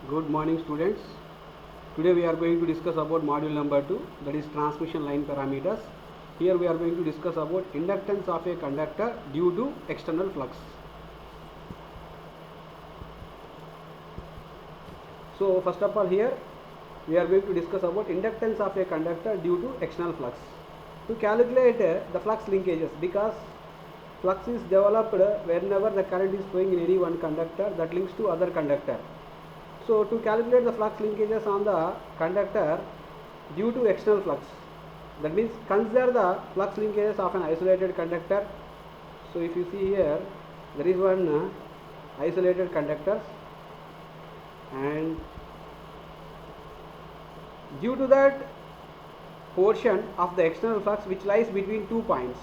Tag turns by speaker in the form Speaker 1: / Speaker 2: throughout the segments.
Speaker 1: Good morning, students. Today we are going to discuss about module number 2, that is transmission line parameters. Here we are going to discuss about inductance of a conductor due to external flux. So first of all, here we are going to discuss about inductance of a conductor due to external flux. To calculate the flux linkages, because flux is developed whenever the current is flowing in any one conductor that links to other conductor. So to calculate the flux linkages on the conductor due to external flux, that means consider the flux linkages of an isolated conductor. So if you see here, there is one isolated conductor, and due to that portion of the external flux which lies between 2 points,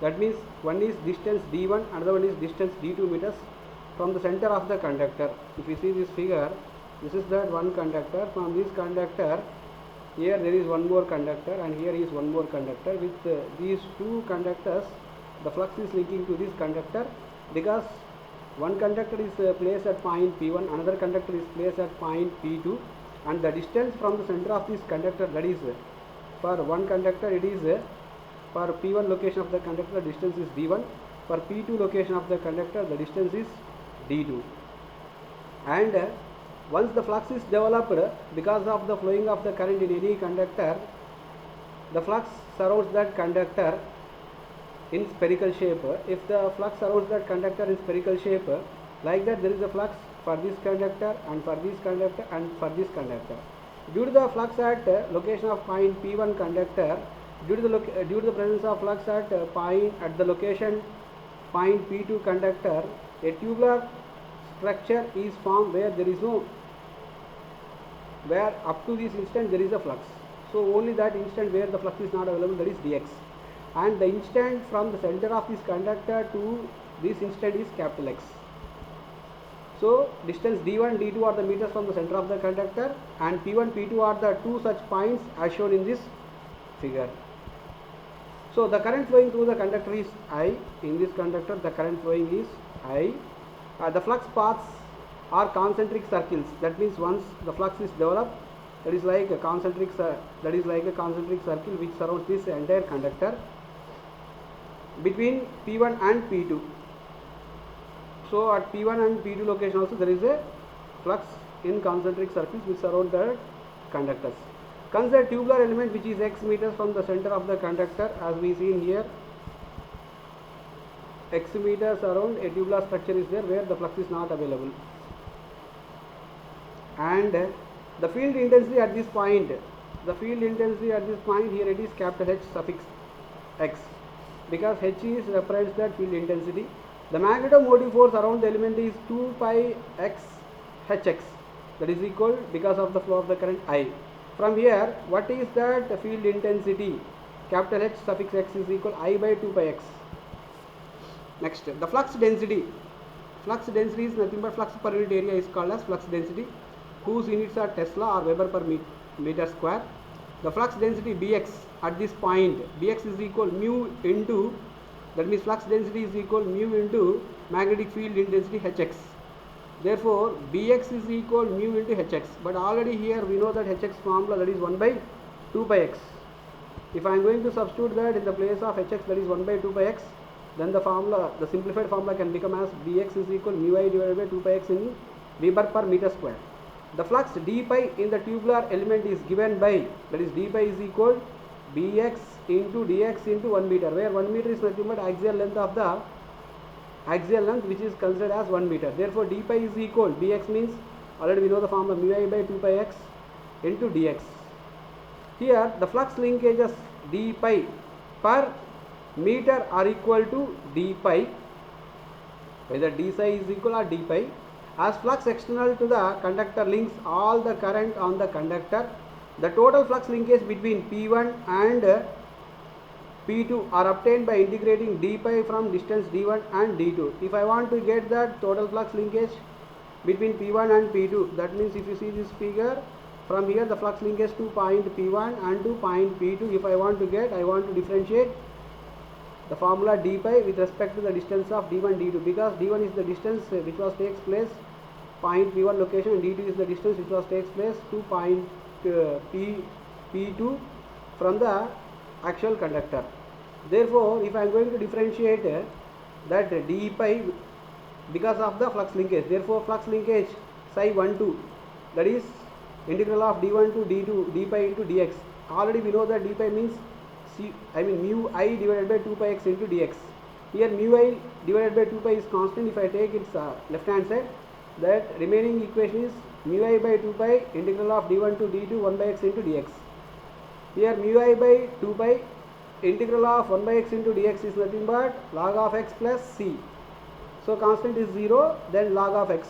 Speaker 1: that means one is distance d1, another one is distance d2 meters from the center of the conductor. If you see this figure, this is that one conductor. From this conductor, here there is one more conductor, and here is one more conductor. With these two conductors, the flux is linking to this conductor, because one conductor is placed at point P1, another conductor is placed at point P2, and the distance from the center of this conductor, that is for one conductor it is for P1 location of the conductor distance is d1, for P2 location of the conductor the distance is d2. And once the flux is developed because of the flowing of the current in any conductor, the flux surrounds that conductor in spherical shape. If the flux surrounds that conductor in spherical shape, like that there is a flux for this conductor and for this conductor and for this conductor. Due to the flux at location of point P1 conductor, due to the presence of flux at the location point P2 conductor, a tubular structure is formed where up to this instant there is a flux. So only that instant where the flux is not available, that is dx, and the instant from the center of this conductor to this instant is capital X. So distance d1, d2 are the meters from the center of the conductor, and P1, P2 are the two such points as shown in this figure. So the current flowing through the conductor is I. In this conductor the current flowing is I. The flux paths are concentric circles. That means once the flux is developed, that is like a concentric circle which surrounds this entire conductor between P1 and P2. So at P1 and P2 location also there is a flux in concentric circles which surround the conductors. Consider tubular element which is x meters from the center of the conductor, as we see in here. X meters around a tubular structure is there where the flux is not available, and the field intensity at this point, here it is capital H suffix x, because H is represents that field intensity. The magnetomotive force around the element is 2 pi x hx, that is equal, because of the flow of the current I. From here, what is that field intensity? Capital H suffix x is equal I by 2 pi x. Next, the flux density. Flux density is nothing but flux per unit area is called as flux density, whose units are Tesla or Weber per meter square. The flux density Bx at this point, Bx is equal mu into, that means flux density is equal mu into magnetic field intensity Hx. Therefore, Bx is equal mu into Hx. But already here we know that Hx formula, that is 1 by 2 pi x. If I am going to substitute that in the place of Hx, that is 1 by 2 pi x, then the simplified formula can become as Bx is equal mu I divided by 2 pi x in Weber per meter square. The flux d pi in the tubular element is given by, that is d pi is equal Bx into dx into 1 meter, where 1 meter is nothing but axial length which is considered as 1 meter. Therefore d pi is equal, Bx means already we know the formula mu I by 2 pi x into dx. Here the flux linkages d pi per meter are equal to d pi, whether d psi is equal or d pi, as flux external to the conductor links all the current on the conductor. The total flux linkage between P1 and P2 are obtained by integrating d pi from distance d1 and d2. If I want to get that total flux linkage between P1 and P2, that means if you see this figure, from here the flux linkage to point P1 and to point P2, if I want to differentiate the formula d pi with respect to the distance of d1 d2, because d1 is the distance which takes place point P1 location and d2 is the distance which was takes place to point P2 from the actual conductor. Therefore, if I am going to differentiate that d pi because of the flux linkage, therefore flux linkage psi 1 2, that is integral of d1 to d2 d pi into dx. Already we know that d pi means mu I divided by 2 pi x into dx. Here mu I divided by 2 pi is constant. If I take its left hand side, that remaining equation is mu I by 2 pi integral of d1 to d2 1 by x into dx. Here mu I by 2 pi integral of 1 by x into dx is nothing but log of x plus c. So constant is 0, then log of x.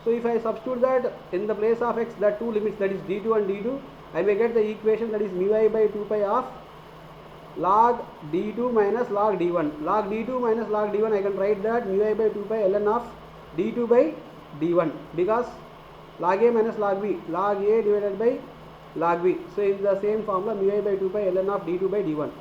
Speaker 1: So if I substitute that in the place of x, that two limits, that is d2 and d2, I may get the equation that is mu I by 2 pi of log d2 minus log d1. Log d2 minus log d1, I can write that mu I by 2 pi ln of d2 by d1, because log a minus log b, log a divided by log b. So in the same formula, mu I by 2 pi ln of d2 by d1.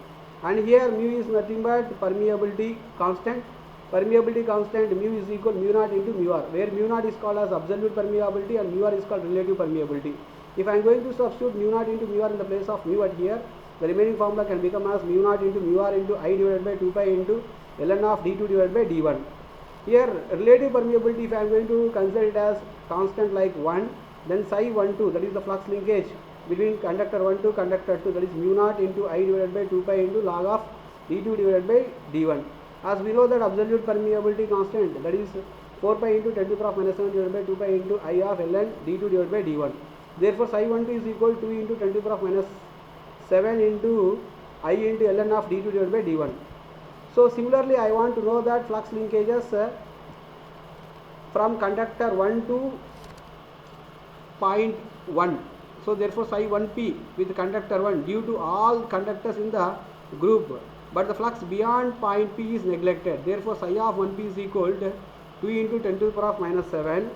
Speaker 1: And here mu is nothing but permeability constant. Permeability constant mu is equal mu naught into mu r, where mu naught is called as absolute permeability and mu r is called relative permeability. If I am going to substitute mu naught into mu r in the place of mu at here, the remaining formula can become as mu naught into mu r into I divided by 2 pi into ln of d2 divided by d1. Here relative permeability, if I am going to consider it as constant like 1, then psi 1 2, that is the flux linkage between conductor 1 to conductor 2, that is mu naught into I divided by 2 pi into log of d2 divided by d1. As we know that absolute permeability constant, that is 4 pi into 10 to the power of minus 7 divided by 2 pi into I of ln d2 divided by d1. Therefore psi 1 2 is equal to 2 into 10 to the power of minus 7 into I into ln of d2 divided by d1. So similarly, I want to know that flux linkages from conductor 1 to point 1. So therefore psi 1p with conductor 1 due to all conductors in the group, but the flux beyond point P is neglected. Therefore psi of 1p is equal to 2 into 10 to the power of minus 7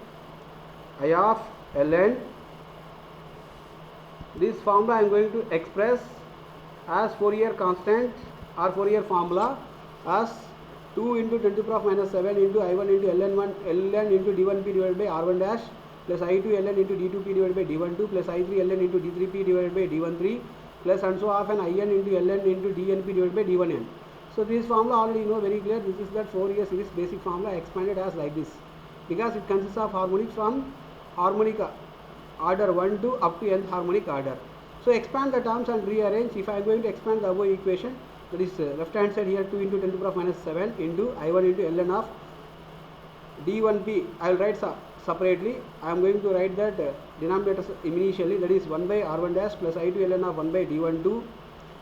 Speaker 1: I of ln. This formula I am going to express as Fourier constant or Fourier formula as 2 into 10 to the power of minus 7 into I1 into ln into d1p divided by r1 dash plus I2 ln into d2p divided by d12 plus I3 ln into d3p divided by d13 plus and so on in into ln into dnp divided by d1n. So this formula already you know very clear. This is that Fourier series basic formula expanded as like this, because it consists of harmonics from harmonic order 1 to up to nth harmonic order. So expand the terms and rearrange. If I am going to expand the above equation, that is left hand side here 2 into 10 to the power of minus 7 into I1 into ln of d1p, I will write separately. I am going to write that denominators initially, that is 1 by r1 dash plus I2 ln of 1 by d12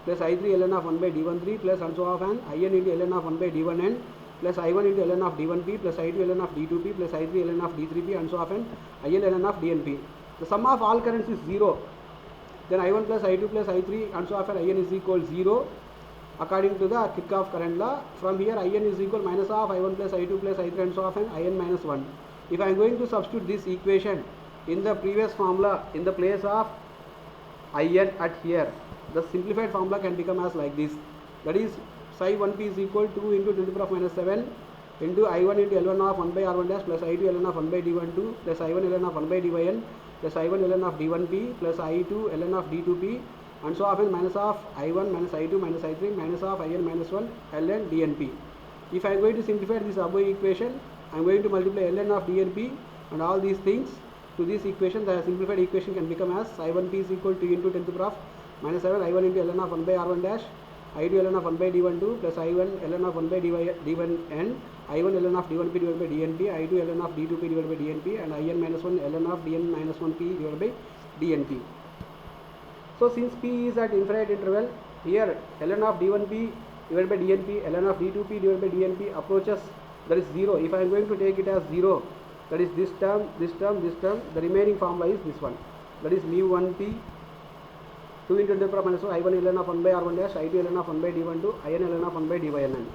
Speaker 1: plus I3 ln of 1 by d13 plus and so on in into ln of 1 by d1n plus I1 into ln of d1p plus I2 ln of d2p plus I3 ln of d3p and so on in ln of dnp. The sum of all currents is 0. Then I1 plus I2 plus I3 and so on in is equal 0 according to the Kirchhoff current law. From here in is equal minus of I1 plus I2 plus I3 and so on in minus 1. If I am going to substitute this equation in the previous formula in the place of in at here, the simplified formula can become as like this, that is psi 1p is equal to 2 into 10 to the power of minus 7 into I1 into L1 of 1 by R1 dash plus I2 ln of 1 by D12 plus I1 ln of 1 by Dyn plus I1 ln of D1p plus I2 ln of D2p and so on minus of I1 minus I2 minus I3 minus of In minus 1 ln DNP. If I am going to simplify this above equation, I am going to multiply ln of DNP and all these things to this equation. The simplified equation can become as I1p is equal to 2 into 10 to the power of minus 7 I1 into ln of 1 by R1 dash I2 ln of 1 by D12 plus I1 ln of 1 by D1n I1 ln of D1p divided by DNP I2 ln of D2p divided by DNP and In minus 1 ln of Dn minus 1p divided by DNP. So since p is at infinite interval, here ln of D1p divided by DNP ln of D2p divided by DNP approaches, that is 0. If I am going to take it as 0, that is this term, this term, this term, the remaining formula is this one, that is mu 1p 2 into 10 to the power minus 1 I1 ln of 1 by R1 dash I2 ln of 1 by D12 In ln of 1 by Dyn.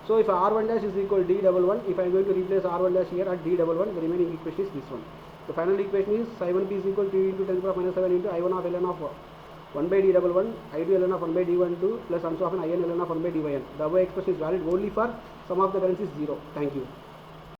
Speaker 1: So if R1 dash is equal to D11, if I am going to replace R1 dash here at D11, the remaining equation is this one. The final equation is I1p is equal to 2 into 10 to the power minus 7 into I1 of ln of 1 by D11 I2 ln of 1 by D12 plus and so on In ln of 1 by Dyn. The above expression is valid only for sum of the currents is 0. Thank you.